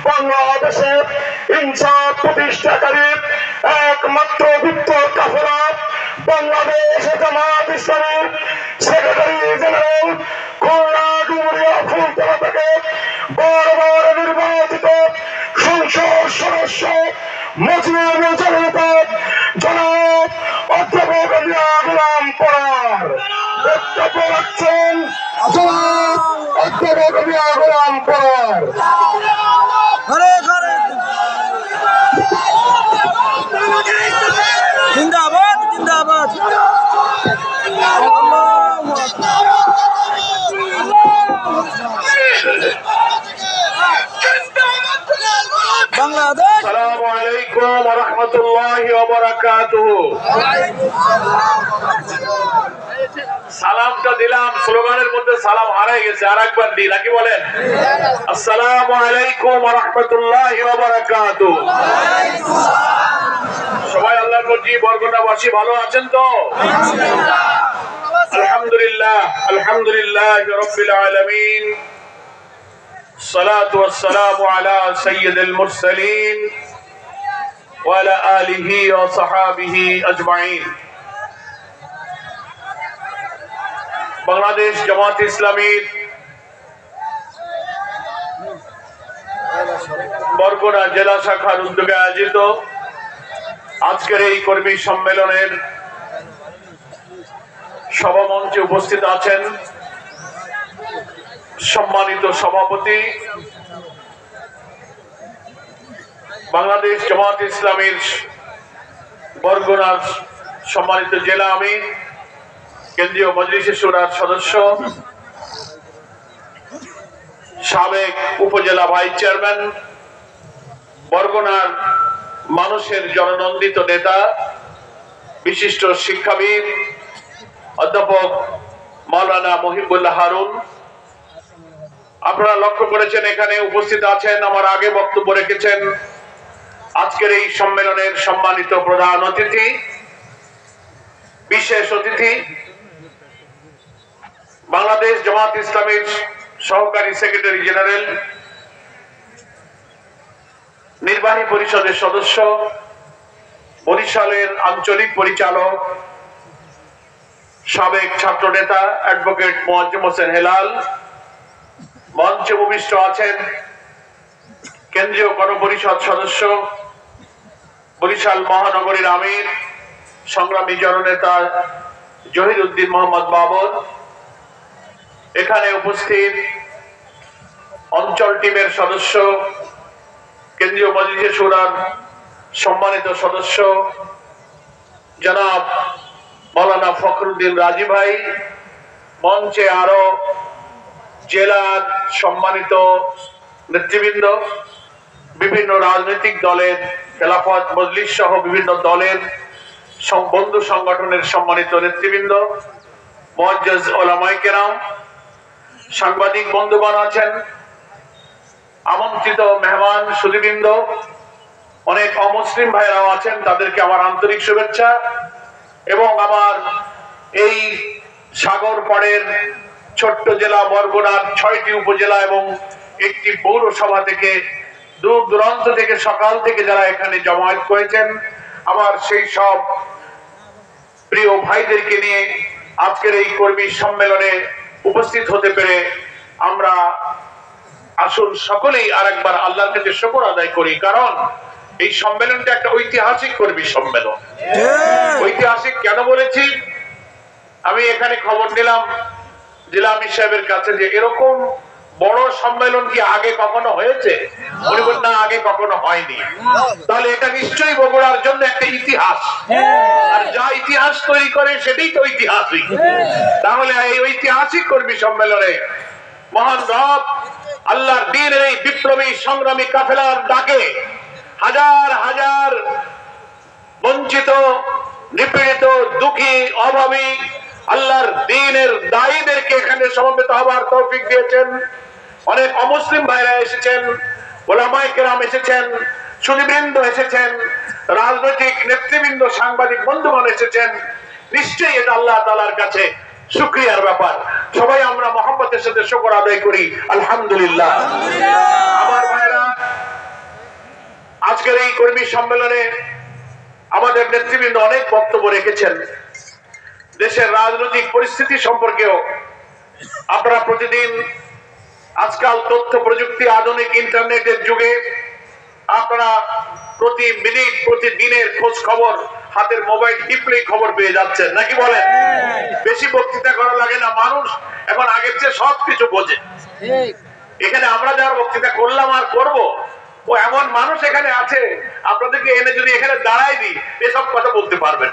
বাংলাদেশে ইনসাফ প্রতিষ্ঠাকারী একমাত্র গুপ্ত কাফেলা বাংলাদেশ জামাত ইসলামীর সেক্রেটারি জেনারেল খুলনা ডুমুরিয়া ফুলতলা থেকে বারবার নির্বাচিত সংসদ সদস্য মুজিবুর জনতা জনাব অধ্যাপক মিয়া গোলাম পরার বক্তব্য রাখছেন জনাব অধ্যাপক মিয়া গোলাম পরার। জিন্দাবাদ জিন্দাবাদ। বাংলাদেশ। আসসালামু আলাইকুম ওয়া রাহমাতুল্লাহি ওয়া বারাকাতুহু। সালামটা দিলাম, স্লোগানের মধ্যে সালাম হারাই গেছে, আরেকবার দিই নাকি বলেন? আসসালামু আলাইকুম ওয়া রাহমাতুল্লাহি ওয়া বারাকাতুহু। সবাই আল্লাহর মর্জি বরগুনাবাসী ভালো আছেন তো? আলহামদুলিল্লাহ, আলহামদুলিল্লাহ রাব্বিল আলামিন। الصلاة والسلام على سيد المرسلين وعلى آله وصحابه أجمعين। বাংলাদেশ জামাত ইসলামীর বরগুনা জেলা শাখার উদ্যোগে আয়োজিত আজকের এই কর্মী সম্মেলনের সভামঞ্চে উপস্থিত আছেন সম্মানিত সভাপতি, বাংলাদেশ জামাত ইসলামীর বরগুনার সম্মানিত জেলা আমির, কেন্দ্রীয় মজলিসে শুরার সদস্য, সাবেক উপজেলা ভাইস চেয়ারম্যান, বরগুনার মানুষের জননন্দিত নেতা, বিশিষ্ট শিক্ষাবিদ অধ্যাপক মাওলানা মহিবুল্লাহ হারুন। আপনারা লক্ষ্য করেছেন এখানে উপস্থিত আছেন, আমার আগে বক্তব্য রেখেছেন আজকের এই সম্মেলনের সম্মানিত প্রধান অতিথি, বিশেষ অতিথি, বাংলাদেশ জামাত ইসলামীর সহকারী সেক্রেটারি জেনারেল, নির্বাহী পরিষদের সদস্য, বরিশালের আঞ্চলিক পরিচালক, সাবেক ছাত্র নেতা অ্যাডভোকেট মোয়াজ্জেম হোসেন হেলাল। মঞ্চে উপবিষ্ট আছেন কেন্দ্রীয় গণপরিষদ সদস্য, বরিশাল মহানগরীর আমির, সংগ্রামী জননেতা জহিরুদ্দিন মোহাম্মদ বাবর। এখানে উপস্থিত অঞ্চল টিমের সদস্য, কেন্দ্রীয় মজলিসে শুরার সম্মানিত সদস্য জনাব মাওলানা ফখরুদ্দিন রাজি ভাই। মঞ্চে আরো জেলার সম্মানিত নেতৃবৃন্দ, বিভিন্ন রাজনৈতিক দলের, খেলাফত মজলিস সহ বিভিন্ন দলের বন্ধু সংগঠনের সম্মানিত নেতৃবৃন্দ, মুআজ্জাজ উলামায়ে কেরাম, সাংবাদিক বন্ধুগণ আছেন, আমন্ত্রিত মেহমান সুধীবৃন্দ, অনেক অমুসলিম ভাইরাও আছেন, তাদেরকে আমার আন্তরিক শুভেচ্ছা। এবং আমার এই সাগর পাড়ের ছোট্ট জেলা বরগুনার 6টি উপজেলা এবং একটি পৌরসভা থেকে দূর দূরান্ত থেকে সকাল থেকে যারা এখানে জমায়েত করেছেন, আমার সেই সব প্রিয় ভাইদেরকে নিয়ে আজকের এই কর্মী সম্মেলনে উপস্থিত হতে পেরে আমরা আসুন সকলেই আরেকবার আল্লাহর কাছে শুকর আদায় করি। কারণ এই সম্মেলনটা একটা ঐতিহাসিক কর্মী সম্মেলন। ঐতিহাসিক কেন বলেছি? আমি এখানে খবর নিলাম জেলা আমির সাহেবের কাছে যে এরকম বড় সম্মেলন কি আগে কখনো হয়েছে? উনি বলেন না, আগে কখনো হয়নি। তাহলে এটা নিশ্চয়ই বগুড়ার জন্য একটা ইতিহাস, আর যা ইতিহাস তৈরি করে সেটাই তো ঐতিহাসিক। তাহলে এই ঐতিহাসিক কর্মী সম্মেলনে মহান রব আল্লাহর দ্বীনের এই বিপ্লবী সংগ্রামী কাফেলার ডাকে হাজার হাজার বঞ্চিত, নিপীড়িত, দুঃখী, অভাবী আল্লাহর দ্বীনের দায়ীদেরকে এখানে সমবেত হবার তৌফিক দিয়েছেন। অনেক অমুসলিম ভাইরা এসেছেন, উলামায়ে কেরাম এসেছেন, সুধীবৃন্দ এসেছেন, রাজনৈতিক নেতৃবৃন্দ, সাংবাদিক বন্ধুগণ এসেছেন। নিশ্চয়ই এটা আল্লাহ তাআলার কাছে শুকরিয়ার ব্যাপার। সবাই আমরা মহব্বতের সাথে শুকর আদায় করি আলহামদুলিল্লাহ। আমার ভাইরা কর্মী সম্মেলনে আমাদের নেতৃবৃন্দ অনেক বক্তব্য রেখেছেন। দেশের রাজনৈতিক পরিস্থিতি সম্পর্কেও আপনারা প্রতিদিন, আজকাল তথ্য প্রযুক্তি, আধুনিক ইন্টারনেটের যুগে আপনারা প্রতি মিনিট, প্রতিদিনের খোঁজ খবর হাতের মোবাইল টিপলেই খবর পেয়ে যাচ্ছেন, নাকি বলেন? বেশি বক্তৃতা করা লাগে না, মানুষ এখন আগের চেয়ে সবকিছু বোঝে। এখানে আমরা যারা বক্তৃতা করলাম আর করব, ও এমন মানুষ এখানে আছে, আপনাদেরকে এনে যদি এখানে দাঁড়াই দিই এসব কথা বলতে পারবেন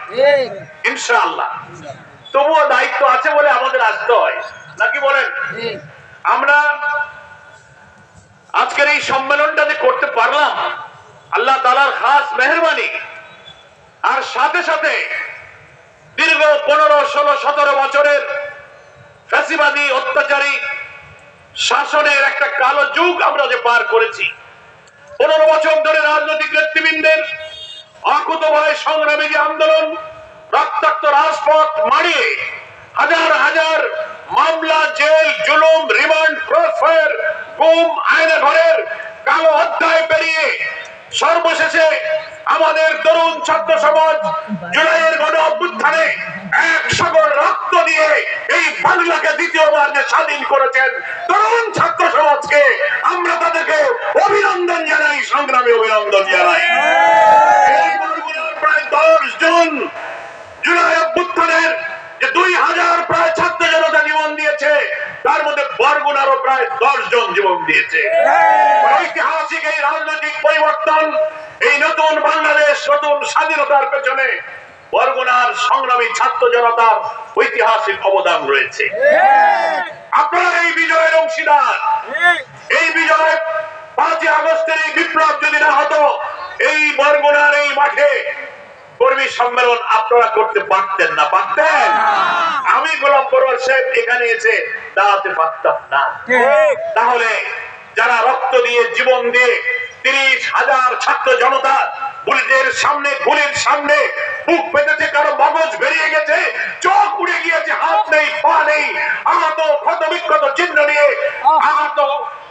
ইনশাআল্লাহ। তবুও দায়িত্ব আছে বলে আমাদের আসতে হয়, নাকি বলেন? আমরা আজকের এই সম্মেলনটা যে করতে পারলাম আল্লাহ তাআলার খাস মেহেরবানি, আর সাথে সাথে দীর্ঘ 15, 16, 17 বছরের ফ্যাসিবাদী অত্যাচারী শাসনের একটা কালো যুগ আমরা যে পার করেছি। 15 বছর ধরে রাজনৈতিক নেতৃবৃন্দের অকুতোভয় সংগ্রামী যে আন্দোলন, রক্তাক্ত রাজপথ মারিয়ে হাজার হাজার মামলা, জেল, জুলুম, রিমান্ড, ক্রসফায়ার, গুম, আয়না ঘরের কালো অধ্যায় পেরিয়ে সর্বশেষে আমাদের তরুণ ছাত্র সমাজ জুলাইয়ের গণ অভ্যুত্থানে এক সাগর রক্ত দিয়ে এই বাংলাকে দ্বিতীয়বার যে স্বাধীন করেছেন তরুণ ছাত্র সমাজকে আমরা তাদেরকে অভিনন্দন জানাই, সংগ্রামী অভিনন্দন জানাই। প্রায় 10 জন জুলাই অভ্যুত্থানের যে 2000 প্রায় ছাত্র জনতা জীবন দিয়েছে, তার মধ্যে বরগুনারও প্রায় 10 জন জীবন দিয়েছে। ঐতিহাসিক এই রাজনৈতিক পরিবর্তন, এই নতুন বাংলাদেশ, নতুন স্বাধীনতার পেছনে বরগুনার সংগ্রামী ছাত্র জনতার ঐতিহাসিক অবদান রয়েছে। আপনারা এই বিজয়ের অংশীদার। এই বিজয় 5ই আগস্টের এই বিপ্লব যদি না হতো, এই বরগুনার এই মাঠে কর্মী সম্মেলন আপনারা করতে পারতেন না, পারতেন? আমি গোলাম পরোয়ার সাহেব এখানে এসে দাঁড়াতে পারতাম না। তাহলে যারা রক্ত দিয়ে, জীবন দিয়ে 30,000 ছাত্র জনতা বুলেটের সামনে, গুলির সামনে বুক পেতেছে, কারো মগজ বেরিয়ে গেছে, চোখ উড়ে গিয়েছে, হাত নেই, পা নেই, আহত, ক্ষত বিক্ষত চিহ্ন নিয়ে আহত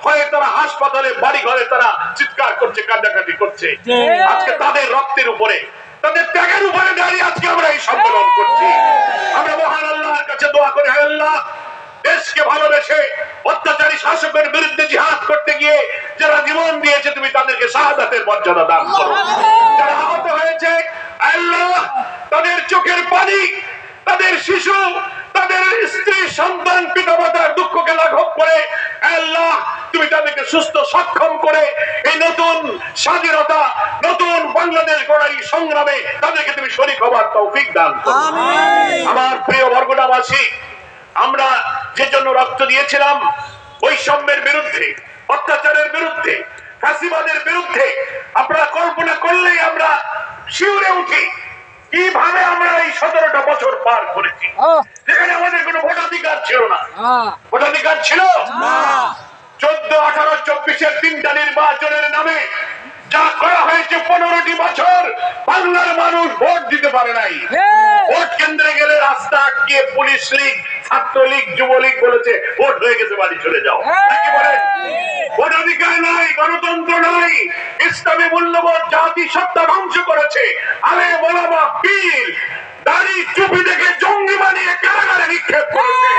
হয়ে তারা হাসপাতালে, বাড়ি ঘরে তারা চিৎকার করছে, কান্নাকাটি করছে। আজকে তাদের রক্তের উপরে, তাদের ত্যাগের উপরে দাঁড়িয়ে আজকে আমরা এই সম্মেলন করছি। আমরা মহান আল্লাহর কাছে দোয়া করি, হে আল্লাহ, দেশকে ভালোবেসে অত্যাচারী শাসকের বিরুদ্ধে জিহাদ করতে গিয়ে যারা জীবন দিয়েছে তুমি তাদেরকে শাহাদাতের মর্যাদা দান করো। যারা আহত হয়েছে আল্লাহ, তাদের চোখের পানি, তাদের শিশু, তাদের স্ত্রী, সন্তান, পিতামাতার দুঃখকে লাঘব করে আল্লাহ তুমি তাদেরকে সুস্থ, সক্ষম করে এই নতুন স্বাধীনতা, নতুন বাংলাদেশ গড়ার সংগ্রামে তাদেরকে তুমি শরীক হবার তৌফিক দান করো। আমার প্রিয় বরগুনাবাসী, আমরা যে জন্য রক্ত দিয়েছিলাম বৈষম্যের বিরুদ্ধে, অত্যাচারের বিরুদ্ধে, ফ্যাসিবাদের বিরুদ্ধে, আপনারা কল্পনা করলেই আমরা শিউরে উঠি কিভাবে আমরা এই 17টা বছর পার করেছি, যেখানে আমাদের কোনো ভোটাধিকার ছিল না। ভোটাধিকার ছিল না। 14, 18, 24-এর 3টা নির্বাচনের নামে যা করা হয়েছে 15টি বছর বাংলার মানুষ ভোট দিতে পারে নাই। ভোট কেন্দ্রে গেলে রাস্তা আটকে পুলিশ লীগ, ছাত্রলীগ, যুবলীগ বলেছে ভোট হয়ে গেছে, বাড়ি চলে যাও, নাকি বলেন? ভোটাধিকার নাই, গণতন্ত্র নাই, ইসলামী মূল্যবোধ জাতিসত্তা ধ্বংস করেছে। আলে মোলামা পীর দাড়ি চুপি দেখে জঙ্গি বানিয়ে কারাগারে নিক্ষেপ করেছে।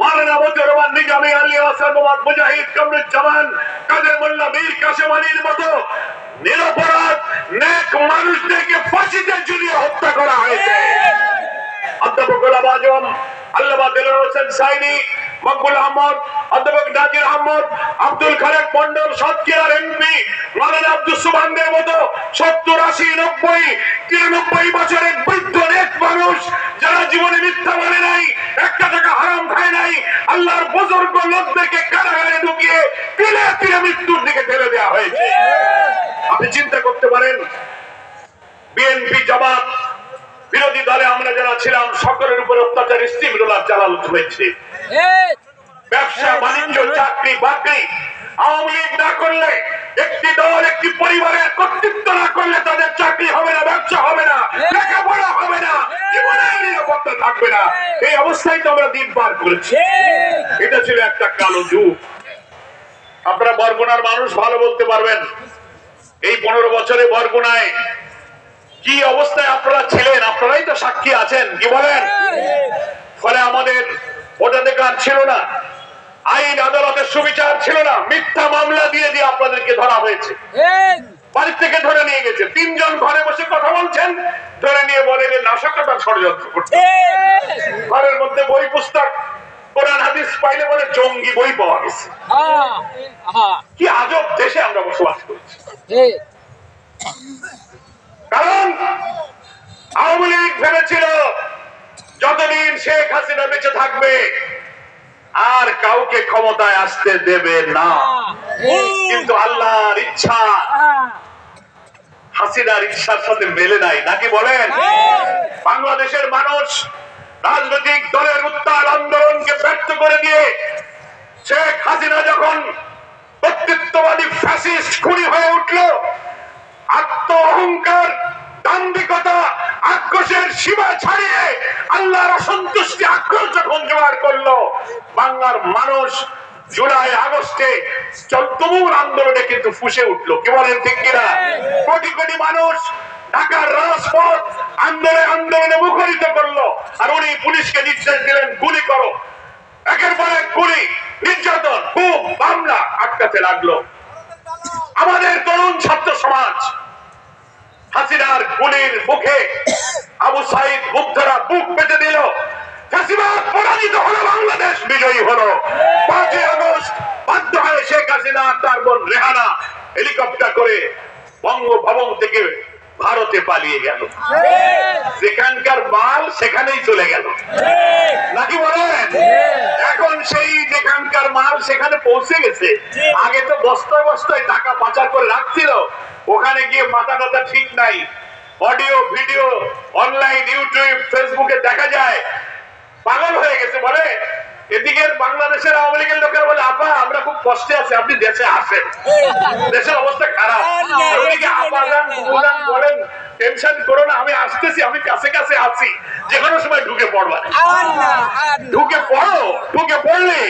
মাওলানা মতিউর রহমান নিজামী, আলী হাসান মোহাম্মদ মুজাহিদ, কামরুজ্জামান, কাদের মোল্লা, মীর কাসেম আলীর মতো নিরপরাধ নেক মানুষদেরকে ফাঁসিতে ঝুলিয়ে হত্যা করা হয়েছে। অধ্যাপক গোলাম আজম, আল্লামা দেলোয়ার হোসেন সাইনি, মকবুল আহমদ, অধ্যাপক নাজির আহমদ, আব্দুল খালেক মন্ডল, সাতক্ষীরার এমপি মাওলানা আব্দুস সুবহানের মতো 70, 80, 90, 93 বছরের বৃদ্ধ নেক মানুষ যারা জীবনে মিথ্যা বলে নাই, একটা টাকা হারাম খায় নাই, আল্লাহর বুজুর্গ লোকদেরকে কারাগারে ঢুকিয়ে তিলে তিলে মৃত্যুর দিকে ঠেলে দেওয়া হয়েছে। আপনি চিন্তা করতে পারেন, বিএনপি, জামাত, বিরোধী দলে আমরা যারা ছিলাম সকলের উপর অত্যাচার স্টিমরোলার চালানো হয়েছে। ব্যবসা বাণিজ্য, চাকরি বাকরি আওয়ামী লীগ না করলে, একটি দল, একটি পরিবারের কর্তৃত্ব না করলে তাদের চাকরি হবে না, ব্যবসা হবে না, লেখাপড়া হবে না, জীবনের নিরাপত্তা থাকবে না। এই অবস্থায় তো আমরা দিন পার করেছি। এটা ছিল একটা কালো যুগ। আপনারা বরগুনার মানুষ ভালো বলতে পারবেন, এই 15 বছরে বরগুনায় কি অবস্থায় আপনারা ছিলেন, আপনারাই তো সাক্ষী আছেন, কি বলেন? ফলে আমাদের ভোটাধিকার ছিল না, আইন আদালতের সুবিচার ছিল না, মিথ্যা মামলা দিয়ে দিয়ে আপনাদেরকে ধরা হয়েছে, বাড়ি থেকে ধরে নিয়ে গেছে। 3 জন ঘরে বসে কথা বলছেন, ধরে নিয়ে বলে যে নাশকতার ষড়যন্ত্র করছে। ঘরের মধ্যে বই পুস্তক কোরআন হাদিস পাইলে বলে জঙ্গি বই পাওয়া গেছে। কি আজব দেশে আমরা বসবাস করছি। কারণ আওয়ামী লীগ ভেবেছিল যতদিন শেখ হাসিনা বেঁচে থাকবে আর কাউকে ক্ষমতায় আসতে দেবে না, কিন্তু আল্লাহর ইচ্ছা হাসিনার ইচ্ছার সাথে মেলে নাই, নাকি বলেন? বাংলাদেশের মানুষ রাজনৈতিক দলের উত্তাল আন্দোলনকে ব্যর্থ করে দিয়ে শেখ হাসিনা যখন কর্তৃত্ববাদী ফ্যাসিস্ট খুনি হয়ে উঠল, আত্ম অহংকার, দাম্ভিকতা, আক্রোশের সীমা ছাড়িয়ে আল্লাহর অসন্তুষ্টি আক্রোশ যখন জোগাড় করলো, বাংলার মানুষ জুলাই আগস্টে তুমুল আন্দোলনে কিন্তু ফুঁসে উঠলো, কি বলেন ঠিক কিনা? কোটি কোটি মানুষ ঢাকার রাজপথ আন্দোলনে মুখরিত করলো, আর উনি পুলিশকে নির্দেশ দিলেন গুলি করো। একের পর এক গুলি, নির্যাতন, খুব মামলা আটকাতে লাগলো। আমাদের তরুণ ছাত্র সমাজ হাসিনার গুলির মুখে আবু সাইদ মুগ্ধরা বুক পেতে দিল, ফ্যাসিবাদ পরাজিত হলো, বাংলাদেশ বিজয়ী হলো। 5 আগস্ট বাধ্য হয়ে শেখ হাসিনা তার বোন রেহানা হেলিকপ্টার করে বঙ্গভবন থেকে ভারতে পালিয়ে গেল। যেখানকার মাল সেখানেই চলে গেল, নাকি বলেন? এখন সেই যেখানকার মাল সেখানে পৌঁছে গেছে। আগে তো বস্তায় বস্তায় টাকা পাচার করে রাখছিল, ওখানে গিয়ে মাথা টাথা ঠিক নাই, অডিও ভিডিও অনলাইন ইউটিউব ফেসবুকে দেখা যায়, পাগল হয়ে গেছে। বলে এদিকে বাংলাদেশের আওয়ামী লীগের লোকের বলে আপা আমরা খুব কষ্টে আছি, আপনি দেশে আসেন, দেশের অবস্থা খারাপ। বলেন টেনশন করো না, আমি আসতেছি, আমি কাছে কাছে আছি, যে কোনো সময় ঢুকে পড়বা। ঢুকে পড়ো, ঢুকে পড়লে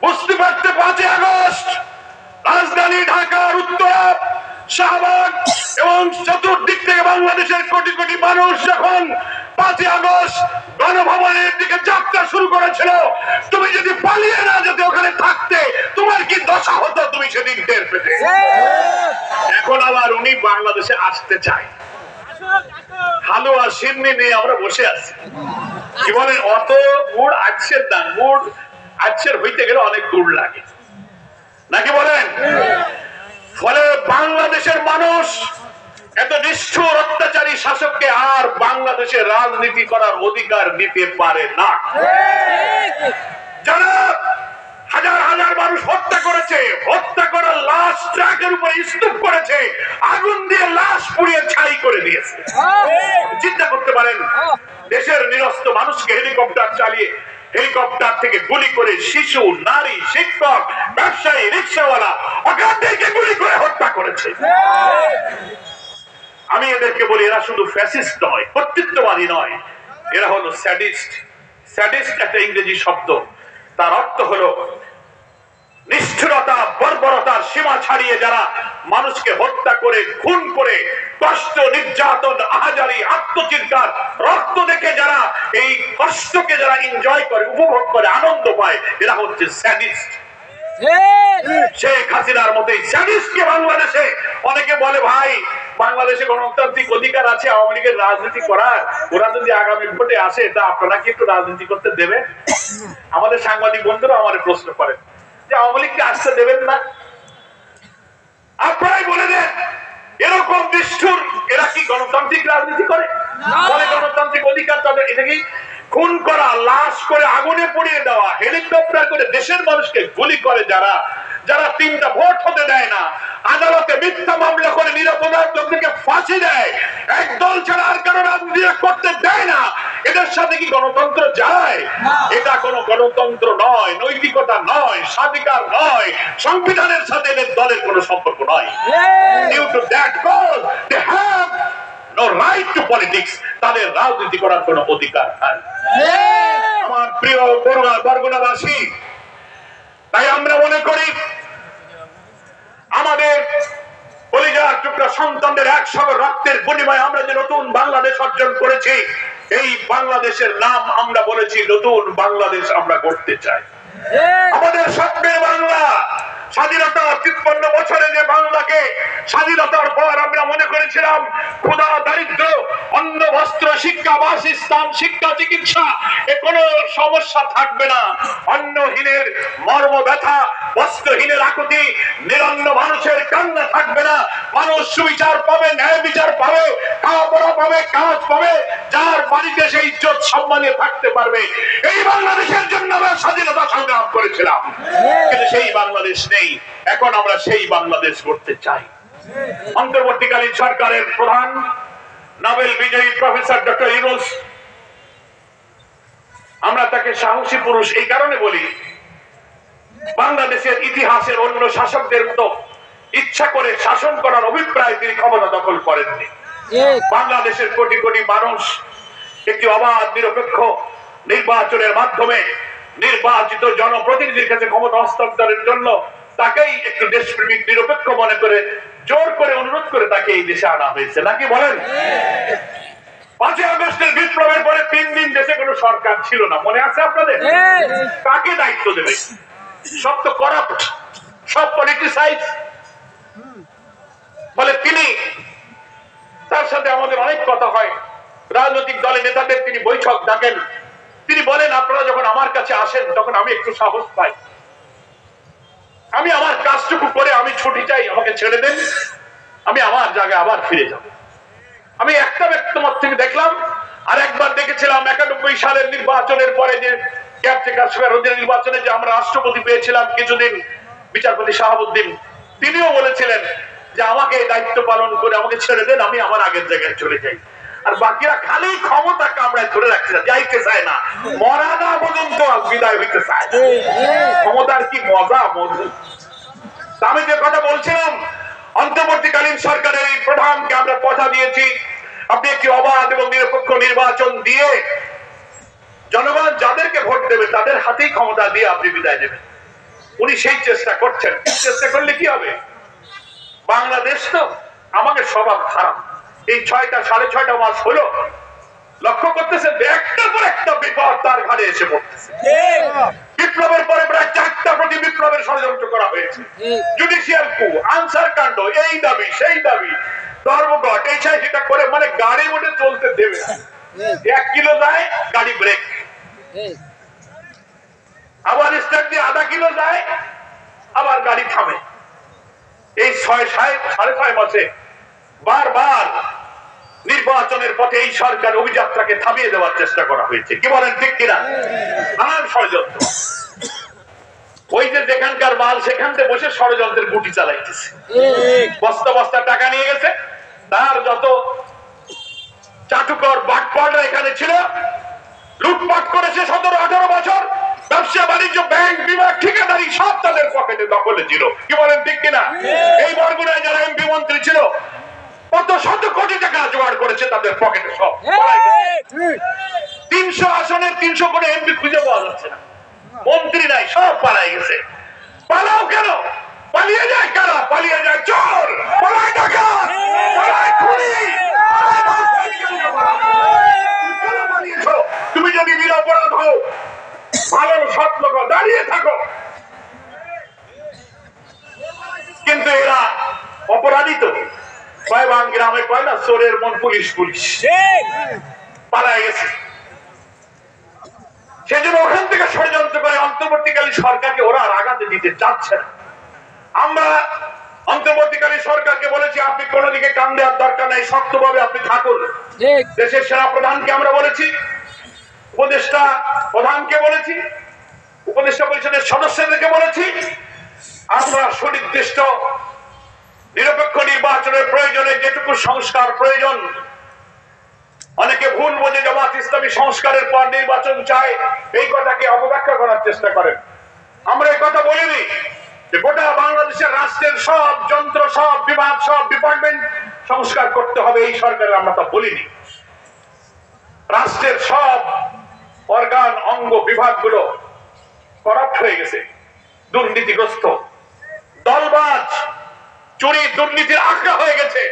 বুঝতে পারতে 5 আগস্ট রাজধানী ঢাকার উত্তরা, শাহবাগ এবং চতুর্দিক থেকে বাংলাদেশের কোটি কোটি মানুষ যখন 5 আগস্ট গণভবনের দিকে যাত্রা শুরু করেছিল, তুমি যদি পালিয়ে না যেতে, ওখানে থাকতে, তোমার কি দশা হতো তুমি সেদিন টের পেতে। এখন আবার উনি বাংলাদেশে আসতে চায়, হালুয়া সিন্নি নিয়ে আমরা বসে আছি, কি বলেন? অত গুড় আচ্ছের দান, গুড় আচ্ছের হইতে গেলে অনেক গুড় লাগে, নাকি বলেন? ফলে বাংলাদেশের মানুষ এত নিষ্ঠুর অত্যাচারী শাসককে আর বাংলাদেশে রাজনীতি করার অধিকার দিতে পারে না। যারা হাজার হাজার মানুষ হত্যা করেছে, হত্যা করার লাশ ট্রাকের উপরে স্তূপ করেছে, আগুন দিয়ে লাশ পুড়িয়ে ছাই করে দিয়েছে। চিন্তা করতে পারেন, দেশের নিরস্ত্র মানুষকে হেলিকপ্টার চালিয়ে, হেলিকপ্টার থেকে গুলি করে শিশু, নারী, শিক্ষক, ব্যবসায়ী, রিক্সাওয়ালা অগাধদেরকে গুলি করে হত্যা করেছে। আমি এদেরকে বলি এরা শুধু ফ্যাসিস্ট নয়, কর্তৃত্ববাদী নয়, এরা হলো স্যাডিস্ট। স্যাডিস্ট একটা ইংরেজি শব্দ, তার অর্থ হলো নিষ্ঠুরতা, বর্বরতার সীমা ছাড়িয়ে যারা মানুষকে হত্যা করে, খুন করে, কষ্ট, নির্যাতন, আহাজারি, আত্মচিৎকার, রক্ত দেখে যারা এই কষ্টকে যারা এনজয় করে, উপভোগ করে, আনন্দ পায়, এরা হচ্ছে স্যাডিস্ট। শেখ হাসিনার মতোই স্যাডিস্টকে বাংলাদেশে অনেকে বলে ভাই বাংলাদেশে গণতান্ত্রিক অধিকার আছে আওয়ামী লীগের রাজনীতি করার, ওরা যদি আগামী ভোটে আসে তা আপনারা কি একটু রাজনীতি করতে দেবেন? আমাদের সাংবাদিক বন্ধুরা আমার প্রশ্ন করেন যে আওয়ামী লীগকে আসতে দেবেন না, আপনারাই বলে দেন এরকম নিষ্ঠুর এরা কি গণতান্ত্রিক রাজনীতি করে? বলে গণতান্ত্রিক অধিকার তাদের, এটা কি খুন করা, লাশ করে আগুনে পুড়িয়ে দেওয়া, হেলিকপ্টার করে দেশের মানুষকে গুলি করে, যারা যারা 3টা ভোট হতে দেয় না, আদালতে মিথ্যা মামলা করে নিরপরাধ লোকদেরকে ফাঁসি দেয়, একদল ছাড়া আর কারো রাজনীতি করতে দেয় না, এদের সাথে কি গণতন্ত্র যায়? এটা কোনো গণতন্ত্র নয়, নৈতিকতা নয়, স্বাধিকার নয়, সংবিধানের সাথে এদের দলের কোনো সম্পর্ক নয়। Due to that cause, they have no right to politics, তাদের রাজনীতি করার কোনো অধিকার নাই। আমার প্রিয় বরগুনাবাসী, তাই আমরা মনে করি আমাদের সন্তানদের এক সাগর রক্তের বিনিময়ে আমরা যে নতুন বাংলাদেশ অর্জন করেছি, এই বাংলাদেশের নাম আমরা বলেছি নতুন বাংলাদেশ আমরা করতে চাই। আমাদের স্বপ্নের বাংলা, স্বাধীনতার 53 বছরে যে বাংলাকে স্বাধীনতার পর আমরা মনে করেছিলাম ক্ষুধা, দারিদ্র, অন্ন, বস্ত্র, শিক্ষা, বাসস্থান, শিক্ষা, চিকিৎসা এ কোনো সমস্যা থাকবে না, অন্নহীনের মর্ম ব্যথা, বস্ত্রহীনের আকুতি, নিরন্ন মানুষের কান্না থাকবে না, মানুষ সুবিচার পাবে, ন্যায় বিচার পাবে, খাওয়া পড়া পাবে, কাজ পাবে, যার বাড়িতে সেই ইজ্জত সম্মানে থাকতে পারবে। এই বাংলাদেশের জন্য আমরা স্বাধীনতা সংগ্রাম করেছিলাম, কিন্তু সেই বাংলাদেশ নেই। এখন আমরা সেই বাংলাদেশ করতে চাই। অন্তর্বর্তীকালীন সরকারের প্রধান নোবেল বিজয়ী প্রফেসর ডক্টর ইউনূস, আমরা তাকে সাহসী পুরুষ এই কারণে বলি, বাংলাদেশের ইতিহাসের অন্য শাসকদের মতো ইচ্ছা করে শাসন করার অভিপ্রায় তিনি ক্ষমতা দখল করেননি। বাংলাদেশের কোটি কোটি মানুষ একটি অবাধ নিরপেক্ষ নির্বাচনের মাধ্যমে নির্বাচিত জনপ্রতিনিধির কাছে ক্ষমতা হস্তান্তরের জন্য তাকেই একটু দেশপ্রেমিক নিরপেক্ষ মনে করে জোর করে অনুরোধ করে তাকে এই দেশে আনা হয়েছে, নাকি বলেন? 5ই আগস্টের বিপ্লবের পরে 3 দিন দেশে কোনো সরকার ছিল না, মনে আছে আপনাদের? কাকে দায়িত্ব দেবে? সব তো করাপ্ট, সব পলিটিসাইজ। বলে তিনি, তার সাথে আমাদের অনেক কথা হয়, রাজনৈতিক দলের নেতাদের তিনি বৈঠক ডাকেন, তিনি বলেন আপনারা যখন আমার কাছে আসেন তখন আমি একটু সাহস পাই, আমি আমার কাজটুকু করে আমি ছুটি চাই, আমাকে ছেড়ে দেন, আমি আমার জায়গায় আবার ফিরে যাব। আমি একটা ব্যক্তিমত থেকে দেখলাম, আর একবার দেখেছিলাম 91 সালের নির্বাচনের পরে যে কেয়ারটেকার সরকারের নির্বাচনে যে আমরা রাষ্ট্রপতি পেয়েছিলাম কিছুদিন, বিচারপতি শাহাবুদ্দিন, তিনিও বলেছিলেন যে আমাকে এই দায়িত্ব পালন করে আমাকে ছেড়ে দেন, আমি আমার আগের জায়গায় চলে যাই। আর বাকিরা খালি ক্ষমতা কামড়ায় ধরে রাখছে, যাইতে চায় না, মরা না পর্যন্ত বিদায় হইতে চায় না। ক্ষমতার কি মজা, মধু। আমি যে কথা বলছিলাম, অন্তর্বর্তীকালীন সরকারের এই প্রধানকে আমরা কথা দিয়েছি, আপনি একটি অবাধ এবং নিরপেক্ষ নির্বাচন দিয়ে জনগণ যাদেরকে ভোট দেবে তাদের হাতেই ক্ষমতা দিয়ে আপনি বিদায় দেবেন। উনি সেই চেষ্টা করছেন। চেষ্টা করলে কি হবে? বাংলাদেশ তো আমাকে স্বভাব খারাপ, এই 6টা 6.5 মাস হলো লক্ষ্য করতেছে একটার পর একটা বিপদ তার ঘাড়ে এসে পড়তেছে। বিপ্লবের পরে প্রায় 4টা প্রতি বিপ্লবের ষড়যন্ত্র করা হয়েছে, জুডিশিয়াল কু, আনসার কাণ্ড, এই দাবি সেই দাবি, ধর্মঘট, এই সেটা করে, মানে গাড়ি মোটে চলতে দেবে না। 1 কিলো যায় গাড়ি ব্রেক, আবার স্টার্ট দিয়ে আধা কিলো যায় আবার গাড়ি থামে। এই 6.5 মাসে বারবার নির্বাচনের পথে এই সরকার অভিযাত্রাকে থামিয়ে দেওয়ার চেষ্টা করা হয়েছে, কি বলেন ঠিক কিনা? নানান ষড়যন্ত্র, ওই যে যেখানকার মাল সেখান থেকে বসে ষড়যন্ত্রের গুটি চালাইতেছে, বস্তা বস্তা টাকা নিয়ে গেছে, তার যত চাটুকর বাটপাড়রা এখানে ছিল, লুটপাট করেছে 17-18 বছর, ব্যবসা বাণিজ্য, ব্যাংক, বিভাগ, ঠিকাদারি সব তাদের পকেটে দখলে ছিল, কি বলেন ঠিক কিনা? এই বরগুনায় যারা এমপি মন্ত্রী ছিল কত শত কোটি টাকা জোগাড় করেছে তাদের পকেটে, সব 300 আসনের 300 করে এমপি খুঁজে পাওয়া যাচ্ছে না, মন্ত্রী নাই, সব পালাই গেছে। পালাও কেন? পালিয়ে যায় কারা? পালিয়ে যায় চোর, পালায় ডাকাত, পালায় খুনি। তুমি যদি নিরপরাধ হও, ভালো সৎ লোক দাঁড়িয়ে থাকো, কিন্তু এরা অপরাধী তো গ্রামে কয় না, চোরের মন পুলিশ পুলিশ, পালায় গেছে। সেজন্য ওখান থেকে ষড়যন্ত্র করে অন্তর্বর্তীকালীন সরকারকে ওরা আর আগাতে দিতে চাচ্ছে না। আমরা অন্তর্বর্তীকালীন সরকারকে বলেছি আপনি কোন দিকে কান দেওয়ার দরকার নাই, শক্তভাবে আপনি থাকুন। দেশের সেনা প্রধানকে আমরা বলেছি, উপদেষ্টা প্রধানকে বলেছি, উপদেষ্টা পরিষদের সদস্যদেরকে বলেছি, আমরা সুনির্দিষ্ট নিরপেক্ষ নির্বাচনের প্রয়োজনে যেটুকু সংস্কার প্রয়োজন, অনেকে ভুল বোঝে জামাত ইসলামী সংস্কারের পর নির্বাচন চায়, এই কথাকে অপব্যাখ্যা করার চেষ্টা করেন। আমরা এই কথা বলিনি যে গোটা বাংলাদেশের রাষ্ট্রের সব যন্ত্র, সব বিভাগ, সব ডিপার্টমেন্ট সংস্কার করতে হবে, এই সরকারের আমরা তা বলিনি। রাষ্ট্রের সব অর্গান, অঙ্গ, বিভাগগুলো করাপ্ট হয়ে গেছে, দুর্নীতিগ্রস্ত, দলবাজ, চুরি দুর্নীতির আখড়া হয়ে গেছে।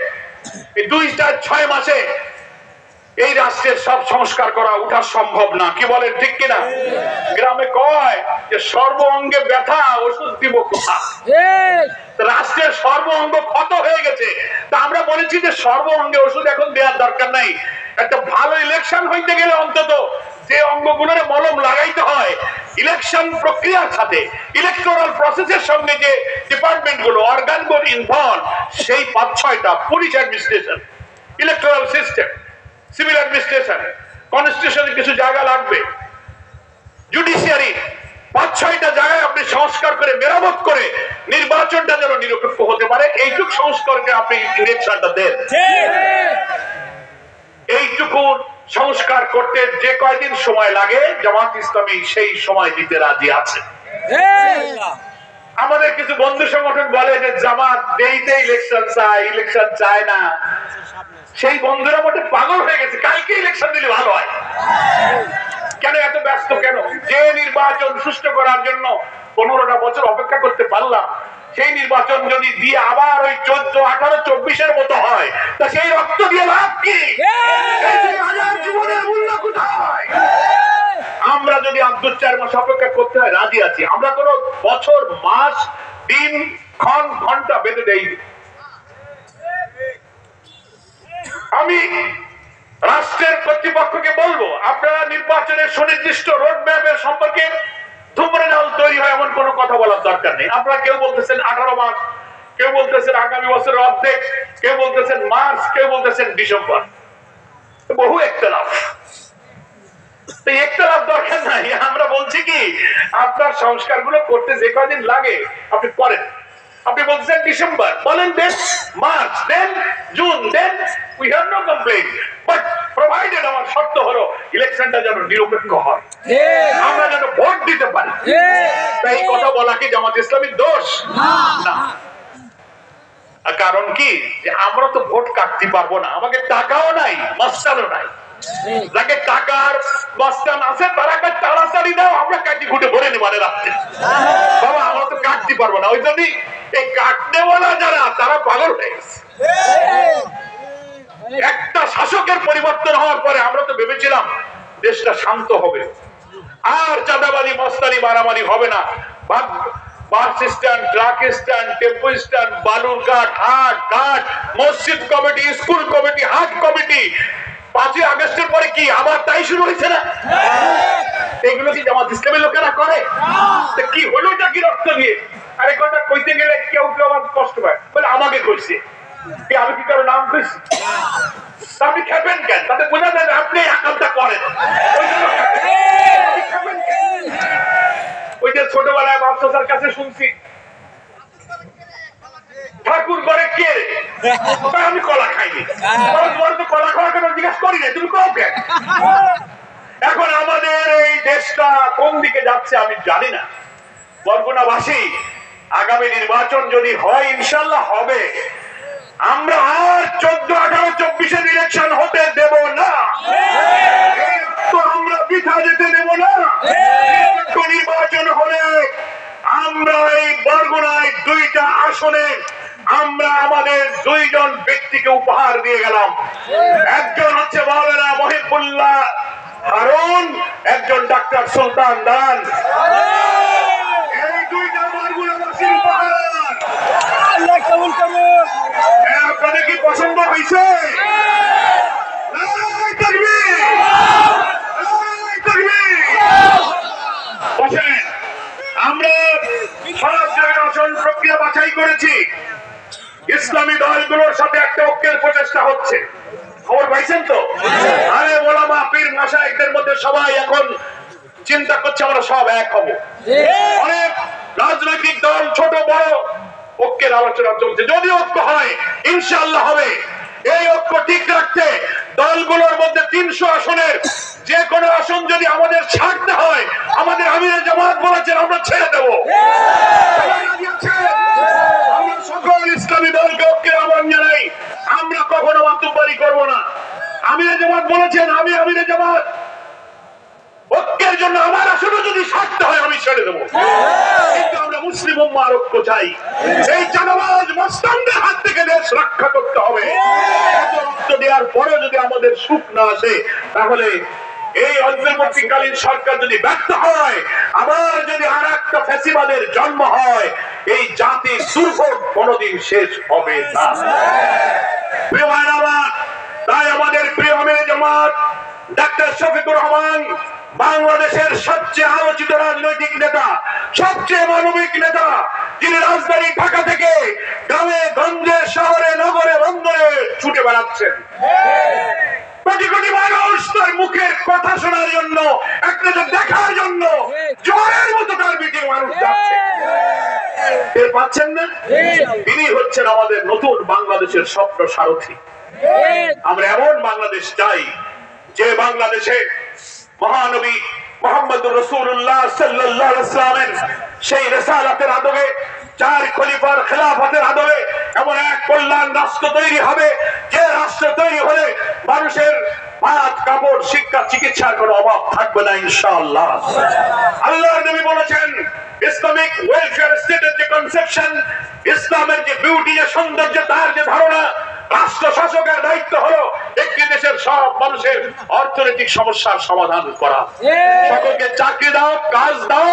এই 2-6 মাসে এই রাষ্ট্রের সব সংস্কার করা উঠা সম্ভব না, কি বলেন ঠিক কিনা? গ্রামে কয় যে সর্ব অঙ্গে ব্যথা, ওষুধ দিব কোথা? রাষ্ট্রের সর্ব অঙ্গ ক্ষত হয়ে গেছে, তা আমরা বলেছি যে সর্ব অঙ্গে ওষুধ এখন দেওয়ার দরকার নাই। একটা ভালো ইলেকশন হইতে গেলে অন্তত যে অঙ্গগুলোর মলম লাগাইতে হয়, ইলেকশন প্রক্রিয়ার সাথে ইলেকটোরাল প্রসেসের সঙ্গে যে ডিপার্টমেন্টগুলো অর্গানগুলো ইনভলভ, সেই 5-6টা police administration, electoral system, civil administration, কনস্টিটিউশনে কিছু জায়গা লাগবে, জুডিশিয়ারি, 5-6টা জায়গায় আপনি সংস্কার করে মেরামত করে নির্বাচনটা যেন নিরপেক্ষ হতে পারে, এইটুক সংস্কারকে আপনি ইলেকশনটা দেন। এইটুকু সংস্কার করতে যে কয়দিন সময় লাগে জামাত ইসলামী সেই সময় দিতে রাজি আছে। আমাদের কিছু বন্ধু সংগঠন বলে যে জামাত দেইতে ইলেকশন চায় না, সেই বন্ধুরা মোটে পাগল হয়ে গেছে, কালকে ইলেকশন দিলে ভালো হয়। কেন এত ব্যস্ত কেন? যে নির্বাচন সুষ্ঠু করার জন্য 15টা বছর অপেক্ষা করতে পারলাম, সেই নির্বাচন যদি দিয়ে আবার ওই 14, 18, 24-এর মতো হয়, তা সেই রক্ত দিয়ে লাভ কি? জীবনের মূল্য কোথায়? আমরা যদি 2-4 মাস অপেক্ষা করতে হয় রাজি আছি, আমরা কোন বছর, মাস, দিন, ক্ষণ, ঘন্টা বেঁধে দেইনি। আমি রাষ্ট্রের কর্তৃপক্ষকে বলবো, আপনারা নির্বাচনের সুনির্দিষ্ট রোড ম্যাপের সম্পর্কে ধূম্রজাল তৈরি হয় এমন কোন কথা বলার দরকার নেই। আপনারা কেউ বলতেছেন 18 মাস, কেউ বলতেছেন আগামী বছরের অর্ধেক, কেউ বলতেছেন মার্চ, কেউ বলতেছেন ডিসেম্বর, বহু একতলাফ। একতলাফ দরকার নাই। আমরা বলছি কি, আপনার সংস্কারগুলো করতে যে কদিন লাগে আপনি করেন। আপনি বলছেন ডিসেম্বর, বলেন then March, then June, then we have no complain, but provided আমার শর্ত হলো ইলেকশনটা যেন নিরপেক্ষ হয়, আমরা যেন ভোট দিতে পারি। তাই কথা বলা কি জামাত ইসলামীর দোষ? না। কারণ কি, যে আমরা তো ভোট কাটতে পারবো না, আমাকে টাকাও নাই, মাস্টারও নাই। যাকে টাকার মাস্টার আছে তারা তাড়াতাড়ি দাও, আমরা কাটি ঘুটে ভরে নিবারে রাখতে। বাবা আমরা তো কাটতে পারবো না, ওই জন্যই এই কাটনেওয়ালা যারা তারা পাগল হয়ে গেছে। একটা শাসকের পরিবর্তন হওয়ার পরে আমরা তো ভেবেছিলাম দেশটা শান্ত হবে, আর চাঁদাবাজি, মস্তানি, মারামারি হবে না। Bus stand, truck stand, tempo stand, Balurghat, হাট, ঘাট, মসজিদ কমিটি, স্কুল কমিটি, হাট কমিটি, 5ই আগস্টের পরে কি আবার তাই শুরু হয়েছে না? এগুলো কি জামাত ইসলামের লোকেরা করে? কি হলো, এটা কি রক্ত দিয়ে? আরে কথা কইতে গেলে কেউ কেউ আমার কষ্ট পায়, বলে আমাকে কইছে, আমি কি কারো নাম কইছি? আপনি খেপেন কেন? তাতে বোঝা যায় আপনি একান্তটা করেন। ওই যে ছোটবেলায় বাচ্চাদের কাছে শুনছি, ঠাকুর ঘরে কে? আমি কলা খাইনি। কলা খাওয়ার কেন জিজ্ঞাসা করি না, তুমি কও কেন? এখন আমাদের এই দেশটা কোন দিকে যাচ্ছে আমি জানি না। বরগুনাবাসী, আগামী নির্বাচন যদি হয়, ইনশাল্লাহ হবে, আমরা আর 14, 18, 24-এর ইলেকশন হতে দেব না। তো আমরা পিঠা যেতে দেব না। নির্বাচন হলে আমরা এই বরগুনায় 2টা আসনে আমরা আমাদের 2 জন ব্যক্তিকে উপহার দিয়ে গেলাম। একজন হচ্ছে মাওলানা মহিবুল্লাহ হারুন, একজন ডাক্তার সুলতান দান। এই 2টা বরগুনাবাসীর উপহার। আপনাদের কি পছন্দ হয়েছে? আমরা সব নির্বাচন প্রক্রিয়া বাছাই করেছি। ইসলামী দলগুলোর সাথে একটা ঐক্যের প্রচেষ্টা হচ্ছে, খবর পাইছেন তো? আরে ওলামা, পীর, মাশায়েখদের মধ্যে সবাই এখন চিন্তা করছে আমরা সব এক হব। অনেক রাজনৈতিক দল ছোট বড় ঐক্যের আলোচনা চলছে, যদি ঐক্য হয় ইনশাআল্লাহ হবে। এই ঐক্য ঠিক রাখতে দলগুলোর মধ্যে 300 আসনের যে কোনো আসন যদি আমাদের ছাড়তে হয়, আমাদের আমিরে জামাত বলেছেন আমরা ছেড়ে দেব। আমরা সকল ইসলামী দলকে ঐক্যের আহ্বান জানাই, আমরা কখনো মাতুব্বারি করব না। আমিরে জামাত বলেছেন, আমি আমিরে জামাত, ঐক্যের জন্য আমার আসলে যদি ছাড়তে হয় আমি ছেড়ে দেবো, কিন্তু আমরা মুসলিম উম্মাহর ঐক্য চাই। এই চাঁদাবাজ মস্তানদের হাত থেকে দেশ রক্ষা করতে হবে। এত রক্ত দেওয়ার পরেও যদি আমাদের সুখ না আসে, তাহলে এই অন্তর্বর্তীকালীন সরকার যদি ব্যর্থ হয়, আবার যদি আর একটা ফ্যাসিবাদের জন্ম হয়, এই জাতির দুর্ভোগ কোনদিন শেষ হবে না। প্রিয় ভাইরা আমার, তাই আমাদের প্রিয় আমির জামাত ডাক্তার শফিকুর রহমান বাংলাদেশের সবচেয়ে আলোচিত রাজনৈতিক নেতা, সবচেয়ে মানবিক নেতা, যিনি রাজধানী ঢাকা থেকে গ্রামে গঞ্জে শহরে নগরে বন্দরে ছুটে বেড়াচ্ছেন। কোটি কোটি মানুষ তার মুখের কথা শোনার জন্য, একটা দেখার জন্য জোয়ারের মতো তার মিটিং মানুষ যাচ্ছে। টের পাচ্ছেন না? তিনি হচ্ছেন আমাদের নতুন বাংলাদেশের স্বপ্ন সারথী। আমরা এমন বাংলাদেশ চাই যে বাংলাদেশে মহানবী মুহাম্মদুর রাসূলুল্লাহ সাল্লাল্লাহু আলাইহি ওয়াসাল্লামের সেই রিসালাতের আদলে, চার খলিফার খেলাফতের আদলে এমন এক কল্যাণ রাষ্ট্র তৈরি হবে, যে রাষ্ট্র তৈরি হলে মানুষের ভাত কাপড় শিক্ষা চিকিৎসার কোনো অভাব থাকবে না ইনশাআল্লাহ। আল্লাহর নবী বলেছেন, ইসলামিক ওয়েলফেয়ার স্টেটের যে কনসেপশন, ইসলামের যে বিউটি, যে সৌন্দর্য, তার যে ধারণা, রাষ্ট্র শাসকের দায়িত্ব হলো একটি দেশের সব মানুষের অর্থনৈতিক সমস্যার সমাধান করা। সকলকে চাকরি দাও, কাজ দাও,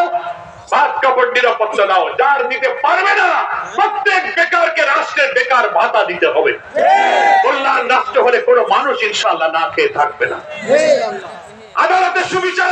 ভাত কাপড় নিরাপত্তা দাও। যার দিতে পারবে না, প্রত্যেক বেকারকে রাষ্ট্রের বেকার ভাতা দিতে হবে। কল্যাণ রাষ্ট্র হলে কোনো মানুষ ইনশাআল্লাহ না খেয়ে থাকবে না। আদালতের সুবিচার